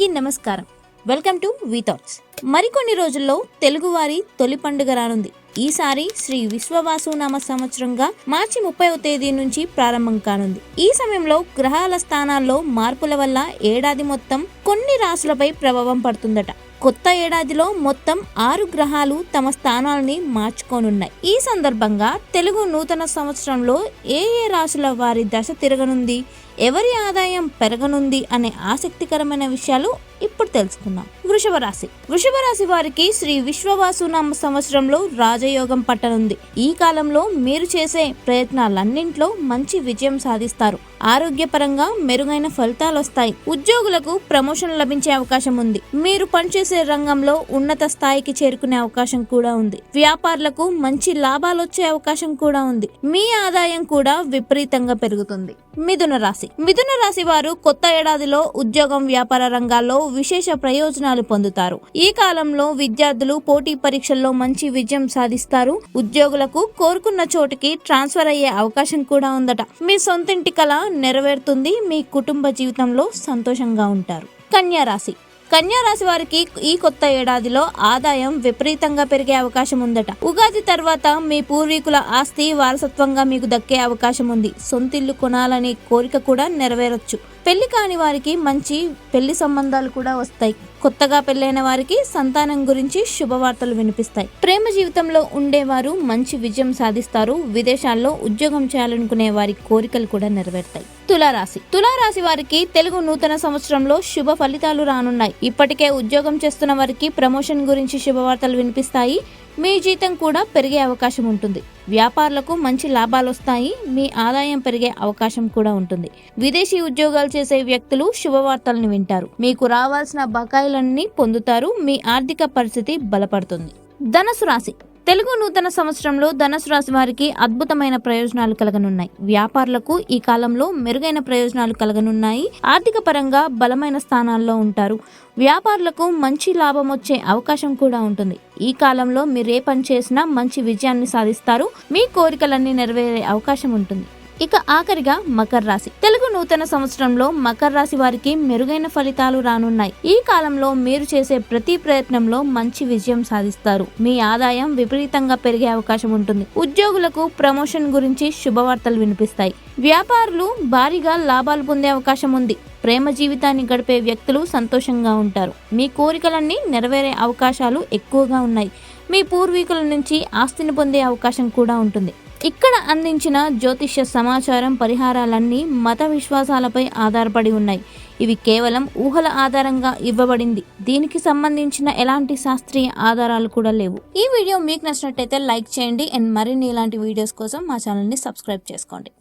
అందరికీ నమస్కారం. Welcome to V thoughts. మరికొన్ని రోజుల్లో తెలుగువారి తొలి పండుగ రానుంది. ఈసారి శ్రీ విశ్వవాసునామ సంవత్సరంగా మార్చి 30వ తేదీ నుంచి ప్రారంభం కానుంది. ఈ సమయంలో గ్రహాల స్థానాల్లో మార్పుల వల్ల ఏడాది మొత్తం కొన్ని రాశులపై ప్రభావం పడుతుందట. కొత్త ఏడాదిలో మొత్తం 6 గ్రహాలు తమ స్థానాలని మార్చుకోనున్నాయి. ఈ సందర్భంగా తెలుగు నూతన సంవత్సరంలో ఏ రాశుల వారి దశ తిరగనుంది, ఎవరి ఆదాయం పెరగనుంది అనే ఆసక్తికరమైన విషయాలు ఇప్పుడు తెలుసుకుందాం. వృషభ రాశి వారికి శ్రీ విశ్వవాసునామ సంవత్సరంలో రాజయోగం పట్టనుంది. ఈ కాలంలో మీరు చేసే ప్రయత్నాలన్నింట్లో మంచి విజయం సాధిస్తారు. ఆరోగ్యపరంగా మెరుగైన ఫలితాలు వస్తాయి. ఉద్యోగులకు ప్రమోషన్ లభించే అవకాశం ఉంది. మీరు పనిచేసే రంగంలో ఉన్నత స్థాయికి చేరుకునే అవకాశం కూడా ఉంది. వ్యాపారులకు మంచి లాభాలు వచ్చే అవకాశం కూడా ఉంది. మీ ఆదాయం కూడా విపరీతంగా పెరుగుతుంది. మిథున రాశి వారు కొత్త ఏడాదిలో ఉద్యోగం, వ్యాపార రంగాల్లో విశేష ప్రయోజనాలు పొందుతారు. ఈ కాలంలో విద్యార్థులు పోటీ పరీక్షల్లో మంచి విజయం సాధిస్తారు. ఉద్యోగులకు కోరుకున్న చోటుకి ట్రాన్స్ఫర్ అయ్యే అవకాశం కూడా ఉందట. మీ సొంతింటి కల నెరవేరుతుంది. మీ కుటుంబ జీవితంలో సంతోషంగా ఉంటారు. కన్యా రాశి వారికి ఈ కొత్త ఏడాదిలో ఆదాయం విపరీతంగా పెరిగే అవకాశం ఉందట. ఉగాది తర్వాత మీ పూర్వీకుల ఆస్తి వారసత్వంగా మీకు దక్కే అవకాశం ఉంది. సొంతిల్లు కొనాలనే కోరిక కూడా నెరవేరొచ్చు. పెళ్లి కాని వారికి మంచి పెళ్లి సంబంధాలు కూడా వస్తాయి. కొత్తగా పెళ్లైన వారికి సంతానం గురించి శుభవార్తలు వినిపిస్తాయి. ప్రేమ జీవితంలో ఉండేవారు మంచి విజయం సాధిస్తారు. విదేశాల్లో ఉద్యోగం చేయాలనుకునే వారి కోరికలు కూడా నెరవేరుతాయి. తులారాశి వారికి తెలుగు నూతన సంవత్సరంలో శుభ ఫలితాలు రానున్నాయి. ఇప్పటికే ఉద్యోగం చేస్తున్న వారికి ప్రమోషన్ గురించి శుభవార్తలు వినిపిస్తాయి. మీ జీతం కూడా పెరిగే అవకాశం ఉంటుంది. వ్యాపారులకు మంచి లాభాలు వస్తాయి. మీ ఆదాయం పెరిగే అవకాశం కూడా ఉంటుంది. విదేశీ ఉద్యోగాలు చేసే వ్యక్తులు శుభవార్తలను వింటారు. మీకు రావాల్సిన బకాయిలన్నీ పొందుతారు. మీ ఆర్థిక పరిస్థితి బలపడుతుంది. తెలుగు నూతన సంవత్సరంలో ధనుసు రాశి వారికి అద్భుతమైన ప్రయోజనాలు కలగనున్నాయి. వ్యాపారులకు ఈ కాలంలో మెరుగైన ప్రయోజనాలు కలగనున్నాయి. ఆర్థిక పరంగా బలమైన స్థానాల్లో ఉంటారు. వ్యాపారులకు మంచి లాభం వచ్చే అవకాశం కూడా ఉంటుంది. ఈ కాలంలో మీరు ఏ పని చేసినా మంచి విజయాన్ని సాధిస్తారు. మీ కోరికలన్నీ నెరవేరే అవకాశం ఉంటుంది. ఇక ఆఖరిగా మకర రాశి. తెలుగు నూతన సంవత్సరంలో మకర రాశి వారికి మెరుగైన ఫలితాలు రానున్నాయి. ఈ కాలంలో మీరు చేసే ప్రతి ప్రయత్నంలో మంచి విజయం సాధిస్తారు. మీ ఆదాయం విపరీతంగా పెరిగే అవకాశం ఉంటుంది. ఉద్యోగులకు ప్రమోషన్ గురించి శుభవార్తలు వినిపిస్తాయి. వ్యాపారులు భారీగా లాభాలు పొందే అవకాశం ఉంది. ప్రేమ జీవితాన్ని గడిపే వ్యక్తులు సంతోషంగా ఉంటారు. మీ కోరికలన్నీ నెరవేరే అవకాశాలు ఎక్కువగా ఉన్నాయి. మీ పూర్వీకుల నుంచి ఆస్తిని పొందే అవకాశం కూడా ఉంటుంది. ఇక్కడ అందించిన జ్యోతిష్య సమాచారం, పరిహారాలన్నీ మత విశ్వాసాలపై ఆధారపడి ఉన్నాయి. ఇవి కేవలం ఊహల ఆధారంగా ఇవ్వబడింది. దీనికి సంబంధించిన ఎలాంటి శాస్త్రీయ ఆధారాలు కూడా లేవు. ఈ వీడియో మీకు నచ్చినట్టయితే లైక్ చేయండి. అండ్ మరిన్ని ఇలాంటి వీడియోస్ కోసం మా ఛానల్ని సబ్స్క్రైబ్ చేసుకోండి.